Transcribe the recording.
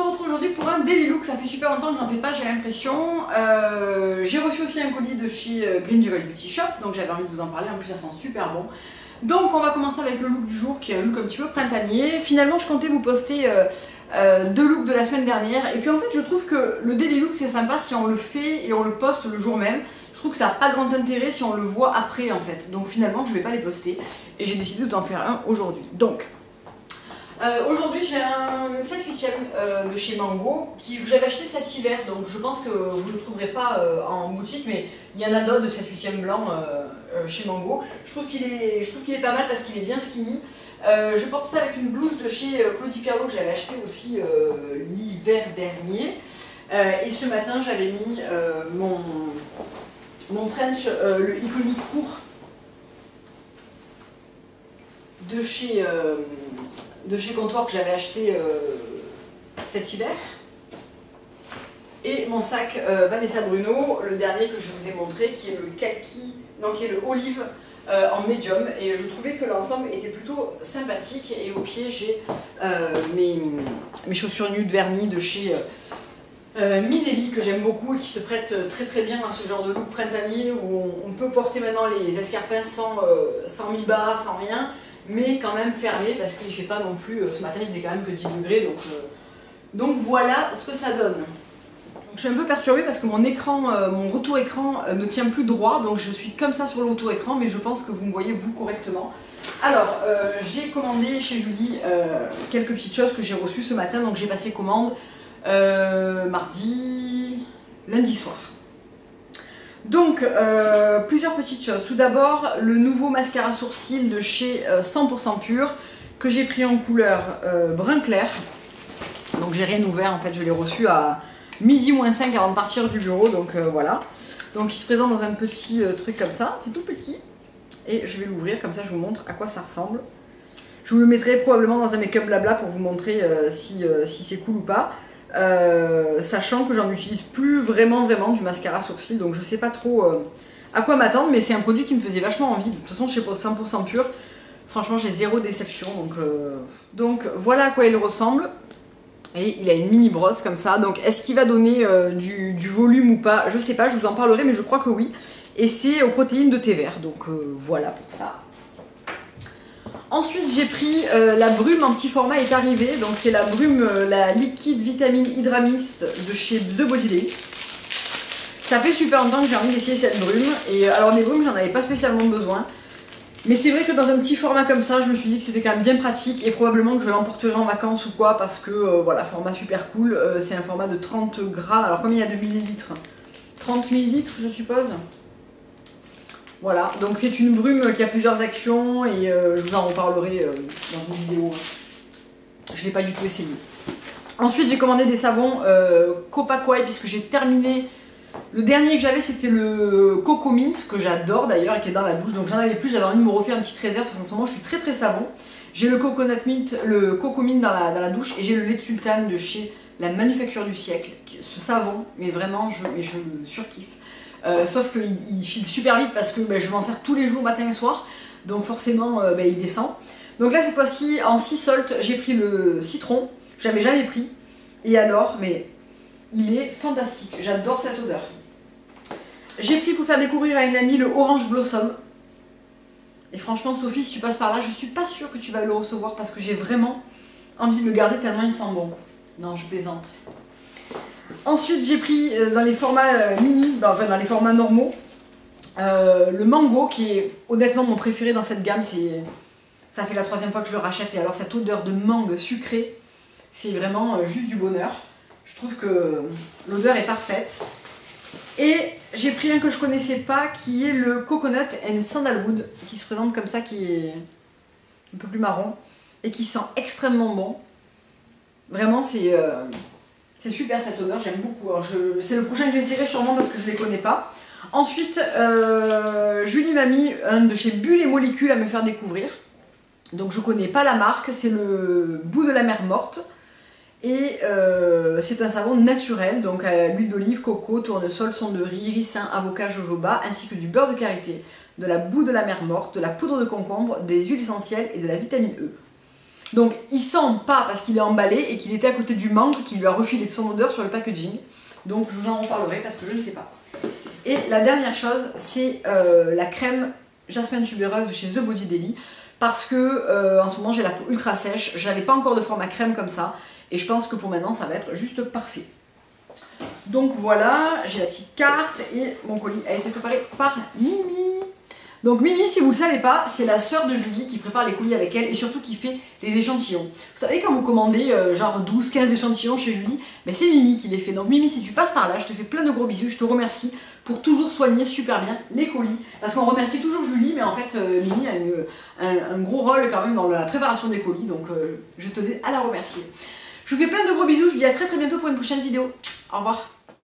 se retrouve aujourd'hui pour un daily look. Ça fait super longtemps que j'en fais pas, j'ai l'impression. J'ai reçu aussi un colis de chez Green Juggle Beauty Shop, donc j'avais envie de vous en parler. En plus, ça sent super bon. Donc, on va commencer avec le look du jour, qui est un look un petit peu printanier. Finalement, je comptais vous poster deux looks de la semaine dernière. Et puis, en fait, je trouve que le daily look, c'est sympa si on le fait et on le poste le jour même. Je trouve que ça n'a pas grand intérêt si on le voit après, en fait. Donc, finalement, je ne vais pas les poster. Et j'ai décidé d'en faire un aujourd'hui. Donc, aujourd'hui j'ai un 7/8 de chez Mango que j'avais acheté cet hiver, donc je pense que vous ne le trouverez pas en boutique, mais il y en a d'autres de 7/8 blanc chez Mango. Je trouve qu'il est pas mal parce qu'il est bien skinny. Je porte ça avec une blouse de chez Claudie Pierlot que j'avais acheté aussi l'hiver dernier. Et ce matin j'avais mis mon trench, le iconique court de chez Comptoir que j'avais acheté cet hiver, et mon sac Vanessa Bruno, le dernier que je vous ai montré, qui est le kaki, non, qui est le olive en médium, et je trouvais que l'ensemble était plutôt sympathique. Et au pied j'ai mes chaussures nudes vernis de chez Minelli, que j'aime beaucoup et qui se prête très très bien à ce genre de look printanier où on peut porter maintenant les escarpins sans mi-bas, sans rien, mais quand même fermé parce qu'il ne fait pas non plus, ce matin il faisait quand même que 10 degrés, donc voilà ce que ça donne. Donc, je suis un peu perturbée parce que mon écran, mon retour écran ne tient plus droit, donc je suis comme ça sur le retour écran, mais je pense que vous me voyez vous correctement. Alors j'ai commandé chez Julie quelques petites choses que j'ai reçues ce matin, donc j'ai passé commande lundi soir. Donc, plusieurs petites choses. Tout d'abord, le nouveau mascara sourcil de chez 100% Pur, que j'ai pris en couleur brun clair. Donc, j'ai rien ouvert, en fait, je l'ai reçu à midi moins 5 avant de partir du bureau, donc voilà. Donc, il se présente dans un petit truc comme ça, c'est tout petit. Et je vais l'ouvrir, comme ça, je vous montre à quoi ça ressemble. Je vous le mettrai probablement dans un make-up blabla pour vous montrer si c'est cool ou pas. Sachant que j'en utilise plus vraiment du mascara sourcil, donc je sais pas trop à quoi m'attendre, mais c'est un produit qui me faisait vachement envie. De toute façon, chez 100% Pur, franchement j'ai zéro déception, donc voilà à quoi il ressemble. Et il a une mini brosse comme ça, donc est-ce qu'il va donner du volume ou pas, je sais pas, je vous en parlerai, mais je crois que oui. Et c'est aux protéines de thé vert, donc voilà pour ça. Ensuite, j'ai pris la brume en petit format est arrivée, donc c'est la brume, la liquide vitamine hydramist de chez The Body Day. Ça fait super longtemps que j'ai envie d'essayer cette brume, et alors les brumes j'en avais pas spécialement besoin, mais c'est vrai que dans un petit format comme ça, je me suis dit que c'était quand même bien pratique, et probablement que je l'emporterai en vacances ou quoi, parce que voilà, format super cool, c'est un format de 30 grammes, alors combien il y a de millilitres? 30 millilitres je suppose. Voilà, donc c'est une brume qui a plusieurs actions et je vous en reparlerai dans une vidéo. Je ne l'ai pas du tout essayé. Ensuite, j'ai commandé des savons Copaquai puisque j'ai terminé. Le dernier que j'avais, c'était le Coco Mint, que j'adore d'ailleurs et qui est dans la douche. Donc j'en avais plus, j'avais envie de me refaire une petite réserve parce qu'en ce moment je suis très savon. J'ai le Coconut Mint, le Coco Mint dans la douche, et j'ai le lait de sultane de chez la Manufacture du siècle. Ce savon, mais vraiment, je le surkiffe. Sauf qu'il file super vite parce que je m'en sers tous les jours, matin et soir, donc forcément il descend. Donc là cette fois-ci en sea salt j'ai pris le citron, j'avais jamais pris, et alors mais il est fantastique, j'adore cette odeur. J'ai pris pour faire découvrir à une amie le Orange Blossom, et franchement Sophie, si tu passes par là, je suis pas sûre que tu vas le recevoir parce que j'ai vraiment envie de le garder tellement il sent bon. Non, je plaisante. Ensuite, j'ai pris dans les formats mini, enfin dans les formats normaux, le mango qui est honnêtement mon préféré dans cette gamme. Ça fait la 3e fois que je le rachète, et alors cette odeur de mangue sucrée, c'est vraiment juste du bonheur. Je trouve que l'odeur est parfaite. Et j'ai pris un que je connaissais pas qui est le Coconut and Sandalwood, qui se présente comme ça, qui est un peu plus marron et qui sent extrêmement bon. Vraiment, c'est super cette odeur, j'aime beaucoup. C'est le prochain que j'essaierai sûrement parce que je ne les connais pas. Ensuite, Julie m'a mis un de chez Bulles et Molécules à me faire découvrir. Donc je ne connais pas la marque, c'est le Bout de la mer morte. Et c'est un savon naturel, donc à l'huile d'olive, coco, tournesol, son de riz, ricin, avocat, jojoba, ainsi que du beurre de karité, de la boue de la mer morte, de la poudre de concombre, des huiles essentielles et de la vitamine E. Donc il sent pas parce qu'il est emballé et qu'il était à côté du mangue qui lui a refilé de son odeur sur le packaging. Donc je vous en reparlerai parce que je ne sais pas. Et la dernière chose, c'est la crème jasmin tubéreuse de chez The Body Deli. Parce que en ce moment j'ai la peau ultra sèche, j'avais pas encore de format crème comme ça. Et je pense que pour maintenant ça va être juste parfait. Donc voilà, j'ai la petite carte et mon colis a été préparé par Mimi. Donc Mimi, si vous ne le savez pas, c'est la sœur de Julie qui prépare les colis avec elle et surtout qui fait les échantillons. Vous savez quand vous commandez genre 12-15 échantillons chez Julie, mais c'est Mimi qui les fait. Donc Mimi, si tu passes par là, je te fais plein de gros bisous, je te remercie pour toujours soigner super bien les colis. Parce qu'on remercie toujours Julie, mais en fait Mimi a un gros rôle quand même dans la préparation des colis, donc je tenais à la remercier. Je vous fais plein de gros bisous, je vous dis à très bientôt pour une prochaine vidéo. Au revoir.